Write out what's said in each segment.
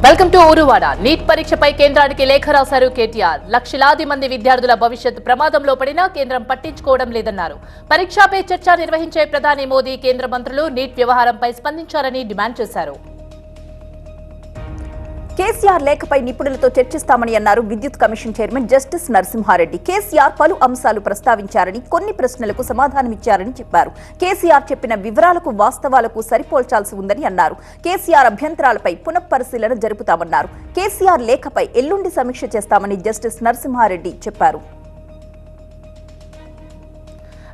Welcome to Ooruvada. NEET పరీక్షపై కేంద్రానికి లేఖ రాశారు కేటీఆర్. లక్షలాది మంది విద్యార్థుల భవిష్యత్ ప్రమాదంలో పడినా కేంద్రం పట్టించుకోవడం లేదన్నారు. పరీక్షపై చర్చ నిర్వహించే ప్రధాని మోదీ కేంద్ర మంత్రులు నీట్ వ్యవహారంపై స్పందించారని డిమాండ్ చేశారు. కేసీఆర్ లేఖపై నిపుణులతో చర్చిస్తామని అన్నారు విద్యుత్ commission chairman justice Narasimha Reddy. KCR పలు అంశాలు ప్రస్తావించారని, కొన్ని ప్రశ్నలకు సమాధానమిచ్చారని చెప్పారు. కేసీఆర్ చెప్పిన వివరాలకు వాస్తవాలకు సరిపోల్చాల్సి ఉందని అన్నారు. కేసీఆర్ అభ్యంతరాలపై పునఃపరిశీలన జరుపుతామన్నారు. కేసీఆర్ లేఖపై ఎల్లుండి సమీక్ష చేస్తామని జస్టిస్ నరసింహారెడ్డి చెప్పారు.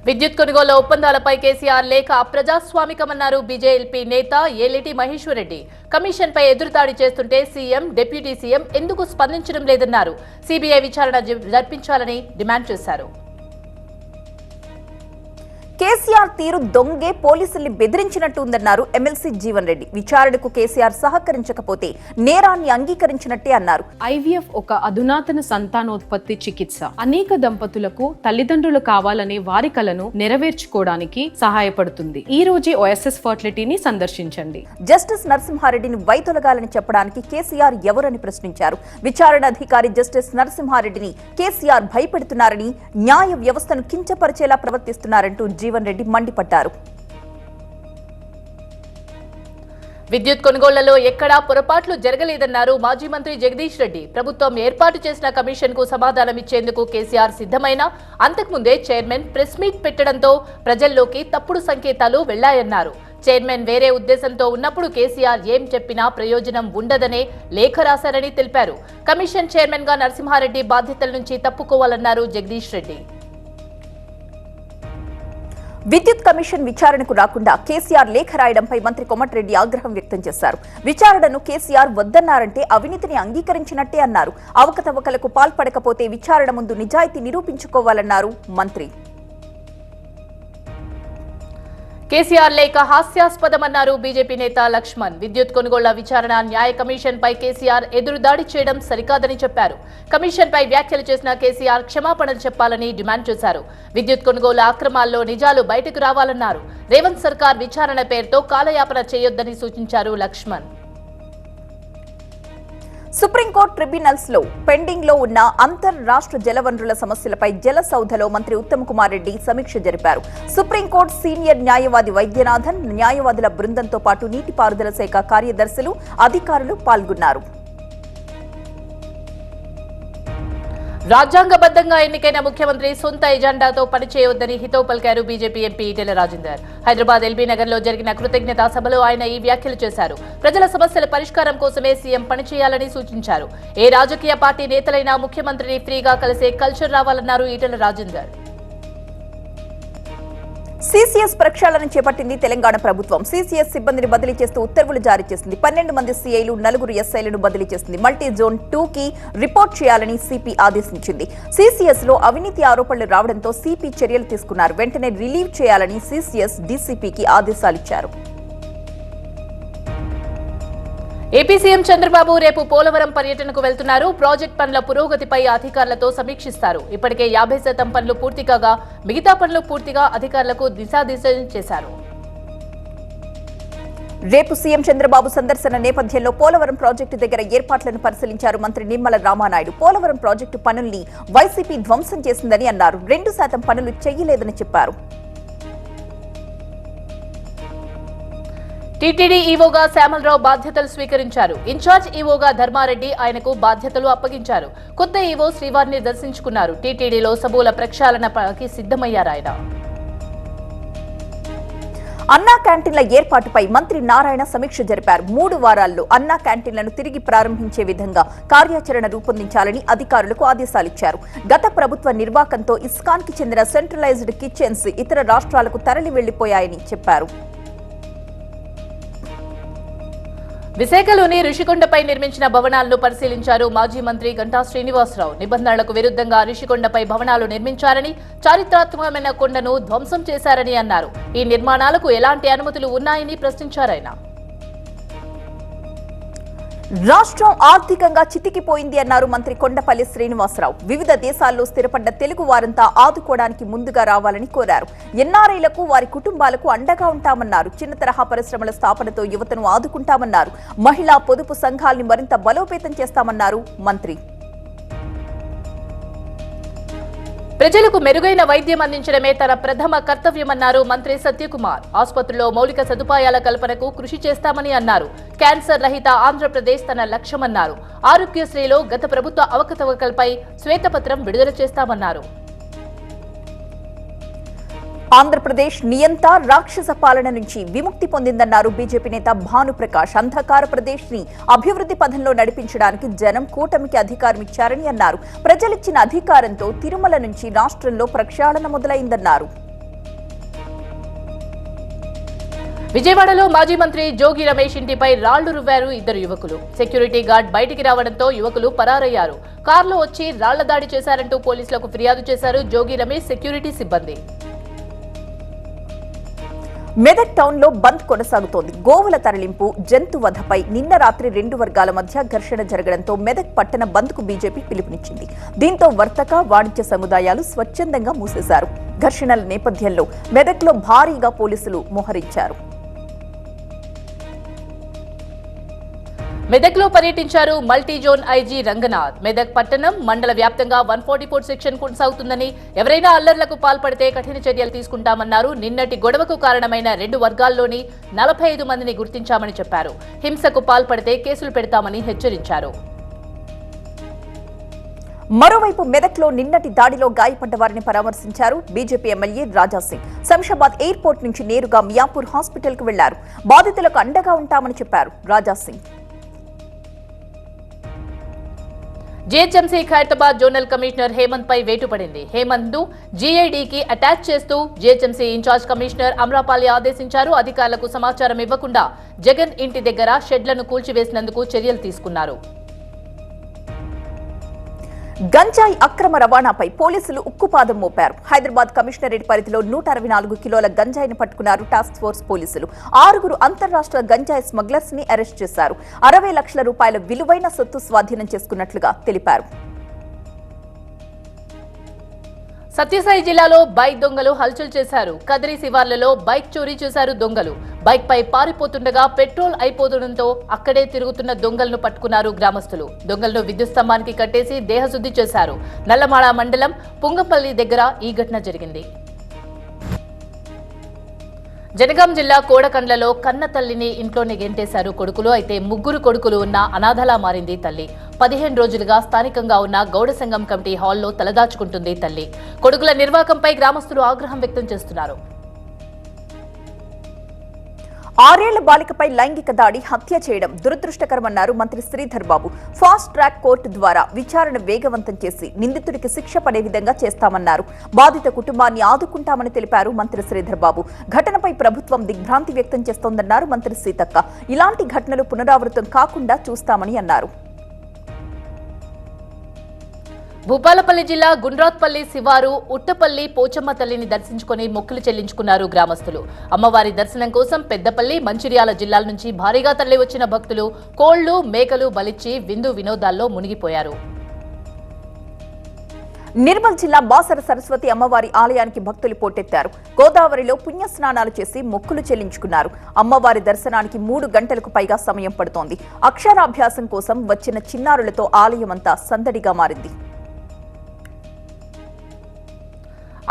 విద్యుత్ కొనుగోలు ఒప్పందాలపై కేసీఆర్ లేఖ అప్రజాస్వామికమన్నారు బీజేపీ నేత ఏలేటి మహేశ్వర్ రెడ్డి. కమిషన్పై ఎదురుదాడి చేస్తుంటే సీఎం, డిప్యూటీ సీఎం ఎందుకు స్పందించడం లేదన్నారు. సీబీఐ విచారణ జరిపించాలని డిమాండ్ చేశారు. కేసీఆర్ తీరు దొంగే పోలీసుల్ని బెదిరించినట్టు ఉందన్నారు ఎమ్మెల్సీ జీవన్ రెడ్డి. విచారణకు కేసీఆర్ సహకరించకపోతే నేరాన్ని అంగీకరించినట్టే అన్నారు. ఐవీఎఫ్ ఒక అధునాతన సంతానోత్పత్తి చికిత్స. అనేక దంపతులకు తల్లిదండ్రులు కావాలనే వారి కలను నెరవేర్చుకోవడానికి సహాయపడుతుంది. ఈ రోజే ఓఎస్ఎస్ ఫర్టిలిటీని సందర్శించండి. జస్టిస్ నరసింహారెడ్డిని వైదొలగాలని చెప్పడానికి కేసీఆర్ ఎవరని ప్రశ్నించారు. విచారణ అధికారి జస్టిస్ నరసింహారెడ్డిని కేసీఆర్ భయపెడుతున్నారని, న్యాయ వ్యవస్థను కించపరిచేలా ప్రవర్తిస్తున్నారంటూ జీవన్ రెడ్డి మండిపడ్డారు. విద్యుత్ కొనుగోళ్లలో ఎక్కడా పొరపాట్లు జరగలేదన్నారు మాజీ మంత్రి జగదీష్ రెడ్డి. ప్రభుత్వం ఏర్పాటు చేసిన కమిషన్ కు సమాధానం ఇచ్చేందుకు కేసీఆర్ సిద్ధమైన అంతకుముందే చైర్మన్ ప్రెస్ మీట్ పెట్టడంతో ప్రజల్లోకి తప్పుడు సంకేతాలు వెళ్లాయన్నారు. చైర్మన్ వేరే ఉద్దేశంతో ఉన్నప్పుడు కేసీఆర్ ఏం చెప్పినా ప్రయోజనం ఉండదనే లేఖ రాశారని తెలిపారు. కమిషన్ చైర్మన్ గా నరసింహారెడ్డి బాధ్యతల నుంచి తప్పుకోవాలన్నారు జగదీష్ రెడ్డి. విద్యుత్ కమిషన్ విచారణకు రాకుండా కేసీఆర్ లేఖ రాయడంపై మంత్రి కోమటిరెడ్డి ఆగ్రహం వ్యక్తం చేశారు. విచారణను కేసీఆర్ వద్దన్నారంటే అవినీతిని అంగీకరించినట్టే అన్నారు. అవకతవకలకు పాల్పడకపోతే విచారణ ముందు నిజాయితీ నిరూపించుకోవాలన్నారు మంత్రి. కేసీఆర్ లేఖ హాస్యాస్పదమన్నారు బీజేపీ నేత లక్ష్మణ్. విద్యుత్ కొనుగోళ్ల విచారణ న్యాయ కమిషన్ పై కేసీఆర్ ఎదురుదాడి చేయడం సరికాదని చెప్పారు. కమిషన్ పై వ్యాఖ్యలు చేసిన కేసీఆర్ క్షమాపణలు చెప్పాలని డిమాండ్ చేశారు. విద్యుత్ కొనుగోలు అక్రమాల్లో నిజాలు బయటకు రావాలన్నారు. రేవంత్ సర్కార్ విచారణ పేరుతో కాలయాపన చేయొద్దని సూచించారు లక్ష్మణ్. సుప్రీంకోర్టు ట్రిబ్యునల్స్ లో పెండింగ్ లో ఉన్న అంతర్రాష్ట్ర జలవనరుల సమస్యలపై జలసౌధలో మంత్రి ఉత్తమ్ కుమార్ రెడ్డి సమీక్ష జరిపారు. సుప్రీంకోర్టు సీనియర్ న్యాయవాది వైద్యనాథన్, న్యాయవాదుల బృందంతో పాటు నీటిపారుదల శాఖ కార్యదర్శులు, అధికారులు పాల్గొన్నారు. రాజ్యాంగబద్దంగా ఎన్నికైన ముఖ్యమంత్రి సొంత ఎజెండాతో పనిచేయొద్దని హితవు పలికారు BJP MP Etela Rajender. Hyderabad LB Nagar లో జరిగిన కృతజ్ఞతా సభలో ఆయన ఈ వ్యాఖ్యలు చేశారు. ప్రజల సమస్యల పరిష్కారం కోసమే సీఎం పనిచేయాలని సూచించారు. ఏ రాజకీయ పార్టీ నేతలైనా ముఖ్యమంత్రిని ఫ్రీగా కలిసే కల్చర్ రావాలన్నారు ఈటెల రాజేందర్. సీసీఎస్ ప్రక్షాళన చేపట్టింది తెలంగాణ ప్రభుత్వం. సీసీఎస్ సిబ్బందిని బదిలీ చేస్తూ ఉత్తర్వులు జారీ చేసింది. 12 మంది సీఐలు, 4 ఎస్ఐలను బదిలీ చేసింది. మల్టీ జోన్ 2 కి రిపోర్ట్ చేయాలని సిపి ఆదేశించింది. సీసీఎస్ లో అవినీతి ఆరోపణలు రావడంతో సిపి చర్యలు తీసుకున్నారు. వెంటనే రిలీవ్ చేయాలని సీసీఎస్ డీసీపీకి ఆదేశాలిచ్చారు. ఏపీ సీఎం చంద్రబాబు రేపు పోలవరం పర్యటనకు వెళ్తున్నారు. ప్రాజెక్ట్ పనుల పురోగతిపై అధికారులతో సమీక్షిస్తారు. ఇప్పటికే 50% పనులు పూర్తి కాగా మిగతా పనులు పూర్తిగా అధికారులకు దిశానిర్దేశం చేశారు. రేపు సీఎం చంద్రబాబు సందర్శన నేపథ్యంలో పోలవరం ప్రాజెక్టు దగ్గర ఏర్పాట్లను పరిశీలించారు మంత్రి నిమ్మల రామానాయుడు. పోలవరం ప్రాజెక్టు పనుల్ని వైసీపీ ధ్వంసం చేసిందని అన్నారు. 2% పనులు చేయలేదని చెప్పారు. టీటీడీ ఈవోగా శ్యామలరావు బాధ్యతలు స్వీకరించారు. ఇన్ఛార్జ్ ఈవోగా ధర్మారెడ్డి ఆయనకు బాధ్యతలు అప్పగించారు. కొత్త ఈవో శ్రీవారిని దర్శించుకున్నారు. టీటీడీలో సమూల ప్రక్షాళనకి సిద్ధమయ్యారు ఆయన. అన్నా క్యాంటీన్ల ఏర్పాటుపై మంత్రి నారాయణ సమీక్ష జరిపారు. 3 వారాల్లో అన్నా క్యాంటీన్లను తిరిగి ప్రారంభించే విధంగా కార్యాచరణ రూపొందించాలని అధికారులకు ఆదేశాలిచ్చారు. గత ప్రభుత్వ నిర్వాకంతో ఇస్కాన్ కి చెందిన సెంట్రలైజ్డ్ కిచెన్స్ ఇతర రాష్ట్రాలకు తరలి వెళ్లిపోయాయని చెప్పారు. విశాఖలోని రుషికొండపై నిర్మించిన భవనాలను పరిశీలించారు మాజీ మంత్రి గంటా శ్రీనివాసరావు. నిబంధనలకు విరుద్ధంగా రుషికొండపై భవనాలు నిర్మించారని, చారిత్రాత్మకమైన కొండను ధ్వంసం చేశారని అన్నారు. ఈ నిర్మాణాలకు ఎలాంటి అనుమతులు ఉన్నాయని ప్రశ్నించారాయన. రాష్ట్రం ఆర్థికంగా చితికిపోయింది అన్నారు మంత్రి కొండపల్లి శ్రీనివాసరావు. వివిధ దేశాల్లో స్థిరపడ్డ తెలుగు వారంతా ఆదుకోవడానికి ముందుగా రావాలని కోరారు. ఎన్ఆర్ఐలకు వారి కుటుంబాలకు అండగా ఉంటామన్నారు. చిన్న తరహా పరిశ్రమల స్థాపనతో యువతను ఆదుకుంటామన్నారు. మహిళా పొదుపు సంఘాల్ని మరింత బలోపేతం చేస్తామన్నారు మంత్రి. ప్రజలకు మెరుగైన వైద్యం అందించడమే తన ప్రథమ కర్తవ్యమన్నారు మంత్రి సత్యకుమార్. ఆసుపత్రుల్లో మౌలిక సదుపాయాల కల్పనకు కృషి చేస్తామని అన్నారు. క్యాన్సర్ రహిత ఆంధ్రప్రదేశ్ తన లక్ష్యమన్నారు. ఆరోగ్యశ్రీలో గత ప్రభుత్వ అవకతవకలపై శ్వేతపత్రం విడుదల చేస్తామన్నారు. ఆంధ్రప్రదేశ్ నియంత రాక్షస పాలన నుంచి విముక్తి పొందిందన్నారు బీజేపీ నేత భానుప్రకాష్. అంధకార ప్రదేశ్ ని అభివృద్ధి పథంలో నడిపించడానికి జనం కూటమికి అధికారం ఇచ్చారని అన్నారు. ప్రజలిచ్చిన అధికారంతో తిరుమల నుంచి రాష్ట్రంలో ప్రక్షాళన మొదలైందన్నారు. విజయవాడలో మాజీ మంత్రి జోగి రమేష్ ఇంటిపై రాళ్లు రువ్వారు ఇద్దరు యువకులు. సెక్యూరిటీ గార్డ్ బయటికి రావడంతో యువకులు పరారయ్యారు. కారులో వచ్చి రాళ్ల దాడి చేశారంటూ పోలీసులకు ఫిర్యాదు చేశారు జోగి రమేష్ సెక్యూరిటీ సిబ్బంది. మెదక్ టౌన్ లో బంద్ కొనసాగుతోంది. గోవుల తరలింపు, జంతు వధపై నిన్న రాత్రి 2 వర్గాల మధ్య ఘర్షణ జరగడంతో మెదక్ పట్టణ బంద్ కు బీజేపీ పిలుపునిచ్చింది. దీంతో వర్తక, వాణిజ్య సముదాయాలు స్వచ్ఛందంగా మూసేశారు. ఘర్షణల నేపథ్యంలో మెదక్ లో భారీగా పోలీసులు మోహరించారు. మెదక్లో పర్యటించారు multi zone IG Ranganath. Medak పట్టణం, మండల వ్యాప్తంగా 144 సెక్షన్ కొనసాగుతుందని, ఎవరైనా అల్లర్లకు పాల్పడితే కఠిన చర్యలు తీసుకుంటామన్నారు. నిన్నటి గొడవకు కారణమైన 2 వర్గాల్లోని 45 మందిని గుర్తించామని చెప్పారు. హింసకు పాల్పడితే కేసులు పెడతామని హెచ్చరించారు. మరోవైపు మెదక్ లో నిన్నటి దాడిలో గాయపడ్డ వారిని పరామర్శించారు BJP MLA Raja Singh. Shamshabad airport నుంచి నేరుగా మియాపూర్ హాస్పిటల్ కు వెళ్లారు. బాధితులకు అండగా ఉంటామని చెప్పారు Raja Singh. GHMC Khairatabad zonal commissioner Hemant పై వేటు పడింది. హేమంత్ ను జీఐడీకి అటాచ్ చేస్తూ జీహెచ్ఎంసీ ఇన్ఛార్జ్ కమిషనర్ అమ్రాపాలి ఆదేశించారు. అధికారులకు సమాచారం ఇవ్వకుండా జగన్ ఇంటి దగ్గర షెడ్లను కూల్చివేసినందుకు చర్యలు తీసుకున్నారు. గంజాయి అక్రమ రవాణాపై పోలీసులు ఉక్కుపాదం మోపారు. హైదరాబాద్ కమిషనరేట్ పరిధిలో 164 కిలోల గంజాయిని పట్టుకున్నారు టాస్క్ ఫోర్స్ పోలీసులు. 6 అంతర్రాష్ట్ర గంజాయి స్మగ్లర్స్ ని అరెస్ట్ చేశారు. 60 లక్షల రూపాయల విలువైన సొత్తు స్వాధీనం చేసుకున్నట్లుగా తెలిపారు. సత్యసాయి జిల్లాలో బైక్ దొంగలు హల్చల్ చేశారు. కదిరి శివార్లలో బైక్ చోరీ చేశారు దొంగలు. బైక్ పై పారిపోతుండగా పెట్రోల్ అయిపోతుండటంతో అక్కడే తిరుగుతున్న దొంగలను పట్టుకున్నారు గ్రామస్తులు. దొంగలను విద్యుత్ స్తంభానికి కట్టేసి దేహశుద్ధి చేశారు. నల్లమాడ మండలం పుంగపల్లి దగ్గర ఈ ఘటన జరిగింది. జనగాం జిల్లా కోడకండ్లలో కన్న తల్లిని ఇంట్లోనే గెంటేశారు కొడుకులు. అయితే 3 కొడుకులు ఉన్న అనాథలా మారింది తల్లి. 15 రోజులుగా స్థానికంగా ఉన్న గౌడ సంఘం కమిటీ హాల్లో తలదాచుకుంటుంది తల్లి. కొడుకుల నిర్వాకంపై గ్రామస్తులు ఆగ్రహం వ్యక్తం చేస్తున్నారు. 6 ఏళ్ల బాలికపై లైంగిక దాడి, హత్య చేయడం దురదృష్టకరమన్నారు మంత్రి Sridhar Babu. Fast track court ద్వారా విచారణ వేగవంతం చేసి నిందితుడికి శిక్ష పడే విధంగా చేస్తామన్నారు. బాధిత కుటుంబాన్ని ఆదుకుంటామని తెలిపారు మంత్రి శ్రీధర్ బాబు. ఘటనపై ప్రభుత్వం దిగ్భ్రాంతి వ్యక్తం చేస్తోందన్నారు మంత్రి సీతక్క. ఇలాంటి ఘటనలు పునరావృతం కాకుండా చూస్తామని అన్నారు. భూపాలపల్లి జిల్లా గుండ్రాత్పల్లి శివారు ఉట్టపల్లి పోచమ్మ తల్లిని దర్శించుకుని మొక్కులు చెల్లించుకున్నారు గ్రామస్తులు. అమ్మవారి దర్శనం కోసం పెద్దపల్లి, మంచిర్యాల జిల్లాల నుంచి భారీగా తరలి వచ్చిన భక్తులు కోళ్లు, మేకలు బలిచ్చి విందు వినోదాల్లో మునిగిపోయారు. నిర్మల్ జిల్లా బాసర సరస్వతి అమ్మవారి ఆలయానికి భక్తులు పోటెత్తారు. గోదావరిలో పుణ్యస్నానాలు చేసి మొక్కులు చెల్లించుకున్నారు. అమ్మవారి దర్శనానికి 3 గంటలకు పైగా సమయం పడుతోంది. అక్షరాభ్యాసం కోసం వచ్చిన చిన్నారులతో ఆలయమంతా సందడిగా మారింది.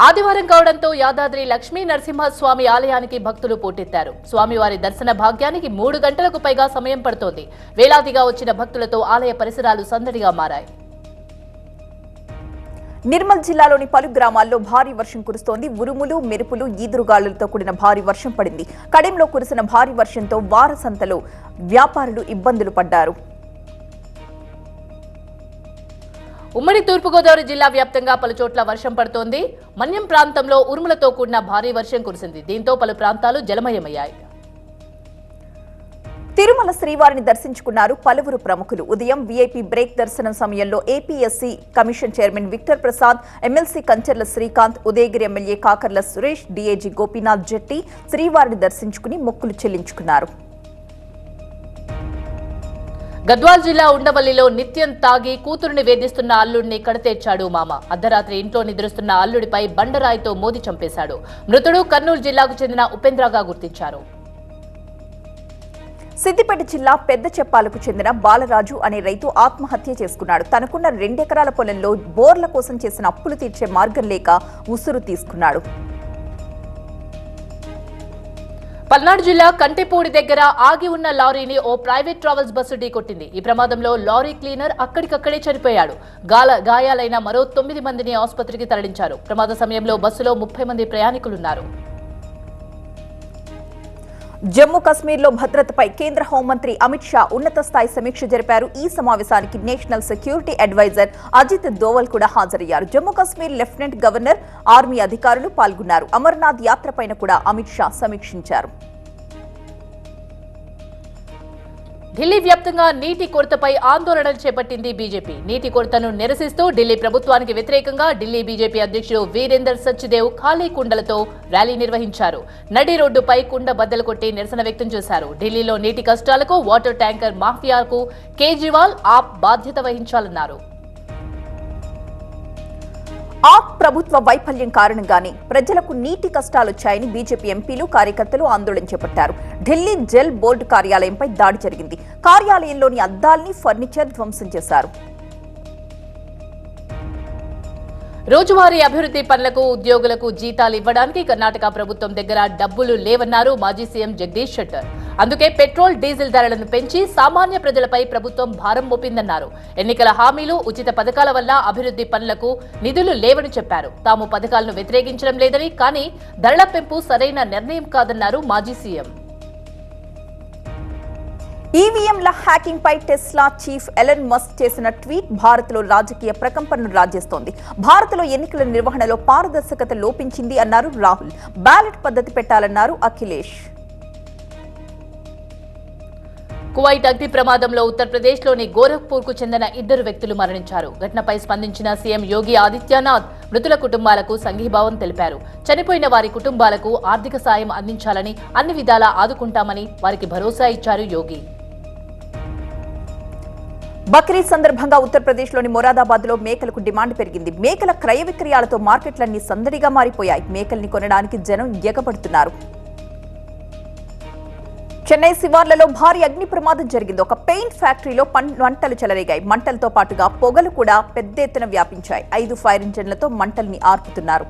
ఆదివారం కావడంతో యాదాద్రి లక్ష్మీ నరసింహస్వామి ఆలయానికి భక్తులు పోటెత్తారు. స్వామివారి దర్శన భాగ్యానికి 3 గంటలకు పైగా సమయం పడుతోంది. వేలాదిగా వచ్చిన భక్తులతో ఆలయ పరిసరాలు సందడిగా మారాయి. నిర్మల్ జిల్లాలోని పలు గ్రామాల్లో భారీ వర్షం కురుస్తోంది. ఉరుములు, మెరుపులు, ఈదురుగాలులతో కూడిన భారీ వర్షం పడింది. కడెంలో కురిసిన భారీ వర్షంతో వారసంతలో వ్యాపారులు ఇబ్బందులు పడ్డారు. ఉమ్మడి తూర్పుగోదావరి జిల్లా వ్యాప్తంగా పలుచోట్ల వర్షం పడుతోంది. మన్యం ప్రాంతంలో ఉరుములతో కూడిన భారీ వర్షం కురిసింది. దీంతో పలు ప్రాంతాలు జలమయమయ్యాయి. తిరుమల శ్రీవారిని దర్శించుకున్నారు పలువురు ప్రముఖులు. ఉదయం వీఐపీ బ్రేక్ దర్శనం సమయంలో APSC commission chairman Victor Prasad, MLC Kancharla Srikanth, Udayagiri MLA Kakarla Suresh, DIG Gopinath Jetti శ్రీవారిని దర్శించుకుని మొక్కులు చెల్లించుకున్నారు. గద్వాల్ జిల్లా ఉండవల్లిలో నిత్యం తాగి కూతురుని వేధిస్తున్న అల్లుడిని కడతేర్చాడు మామ. అర్ధరాత్రి ఇంట్లో నిద్రిస్తున్న అల్లుడిపై బండరాయితో మోది చంపేశాడు. మృతుడు కర్నూలు జిల్లాకు చెందిన ఉపేంద్రగా గుర్తించారు. సిద్దిపేట జిల్లా పెద్ద చెప్పాలకు చెందిన బాలరాజు అనే రైతు ఆత్మహత్య చేసుకున్నాడు. తనకున్న 2 ఎకరాల పొలంలో బోర్ల కోసం చేసిన అప్పులు తీర్చే మార్గం లేక ఉసురు తీసుకున్నాడు. పల్నాడు జిల్లా కంటిపూడి దగ్గర ఆగి ఉన్న లారీని ఓ ప్రైవేట్ ట్రావెల్స్ బస్సు ఢీకొట్టింది. ఈ ప్రమాదంలో లారీ క్లీనర్ అక్కడికక్కడే చనిపోయాడు. గాయాలైన మరో 9 మందిని ఆసుపత్రికి తరలించారు. ప్రమాద సమయంలో బస్సులో 30 మంది ప్రయాణికులున్నారు. జమ్మూ కశ్మీర్లో భద్రతపై కేంద్ర హోంమంత్రి అమిత్ షా ఉన్నత స్థాయి సమీక్ష జరిపారు. ఈ సమావేశానికి national security adviser Ajit Doval కూడా హాజరయ్యారు. Jammu Kashmir lieutenant governor, army అధికారులు పాల్గొన్నారు. అమర్నాథ్ యాత్రపైన కూడా అమిత్ షా సమీక్షించారు. ఢిల్లీ వ్యాప్తంగా నీటి కొరతపై ఆందోళనలు చేపట్టింది బీజేపీ. నీటి కొరతను నిరసిస్తూ ఢిల్లీ ప్రభుత్వానికి వ్యతిరేకంగా ఢిల్లీ బీజేపీ అధ్యక్షుడు వీరేందర్ సచ్దేవ్ ఖాళీ కుండలతో ర్యాలీ నిర్వహించారు. నడి రోడ్డుపై కుండ బద్దలు కొట్టి నిరసన వ్యక్తం చేశారు. ఢిల్లీలో నీటి కష్టాలకు వాటర్ ట్యాంకర్ మాఫియాకు కేజ్రీవాల్ ఆప్ బాధ్యత వహించాలన్నారు. ఆప్ ప్రభుత్వ వైఫల్యం కారణంగానే ప్రజలకు నీటి కష్టాలొచ్చాయని బీజేపీ ఎంపీలు, కార్యకర్తలు ఆందోళన చేపట్టారు. ఢిల్లీ జల్ బోర్డు కార్యాలయంపై దాడి జరిగింది. కార్యాలయంలోని అద్దాల్ని, ఫర్నిచర్ ధ్వంసం చేశారు. రోజువారీ అభివృద్ధి పనులకు, ఉద్యోగులకు జీతాలు ఇవ్వడానికి కర్ణాటక ప్రభుత్వం దగ్గర డబ్బులు లేవన్నారు మాజీ సీఎం జగదీష్ షెట్టర్. అందుకే పెట్రోల్, డీజిల్ ధరలను పెంచి సామాన్య ప్రజలపై ప్రభుత్వం భారం మోపిందన్నారు. ఎన్నికల హామీలు, ఉచిత పథకాల వల్ల అభివృద్ధి పనులకు నిధులు లేవని చెప్పారు. తాము పథకాలను వ్యతిరేకించడం లేదని, కానీ ధరల పెంపు సరైన నిర్ణయం కాదన్నారు మాజీ సీఎం. ఈవీఎంల హ్యాకింగ్ పై టెస్లా చీఫ్ ఎలన్ మస్క్ చేసిన ట్వీట్ భారత్లో రాజకీయ ప్రకంపనలు రాజేస్తోంది. భారత్లో ఎన్నికల నిర్వహణలో పారదర్శకత లోపించింది అన్నారు రాహుల్. బ్యాలెట్ పద్ధతి పెట్టాలన్నారు అఖిలేష్. కువైట్ అగ్ని ప్రమాదంలో ఉత్తరప్రదేశ్లోని గోరఖ్పూర్కు చెందిన 2 వ్యక్తులు మరణించారు. ఘటనపై స్పందించిన సీఎం యోగి ఆదిత్యనాథ్ మృతుల కుటుంబాలకు సంఘీభావం తెలిపారు. చనిపోయిన వారి కుటుంబాలకు ఆర్థిక సాయం అందించాలని, అన్ని విధాలా ఆదుకుంటామని వారికి భరోసా ఇచ్చారు యోగి. బక్రీద్ సందర్భంగా ఉత్తరప్రదేశ్లోని మొరాదాబాద్లో మేకలకు డిమాండ్ పెరిగింది. మేకల క్రయ విక్రయాలతో మార్కెట్లన్నీ సందడిగా మారిపోయాయి. మేకల్ని కొనడానికి జనం ఎగబడుతున్నారు. చెన్నై శివార్లలో భారీ అగ్ని ప్రమాదం జరిగింది. ఒక పెయింట్ ఫ్యాక్టరీలో మంటలు చెలరేగాయి. మంటలతో పాటుగా పొగలు కూడా పెద్ద ఎత్తున వ్యాపించాయి. 5 ఫైర్ ఇంజన్లతో మంటల్ని ఆర్పుతున్నారు.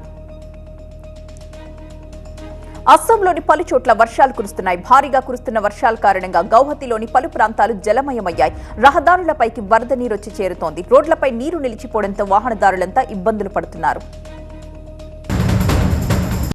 అస్సాంలోని పలు చోట్ల వర్షాలు కురుస్తున్నాయి. భారీగా కురుస్తున్న వర్షాల కారణంగా గౌహతిలోని పలు ప్రాంతాలు జలమయమయ్యాయి. రహదారులపైకి వరద నీరొచ్చి చేరుతోంది. రోడ్లపై నీరు నిలిచిపోవడంతో వాహనదారులంతా ఇబ్బందులు పడుతున్నారు.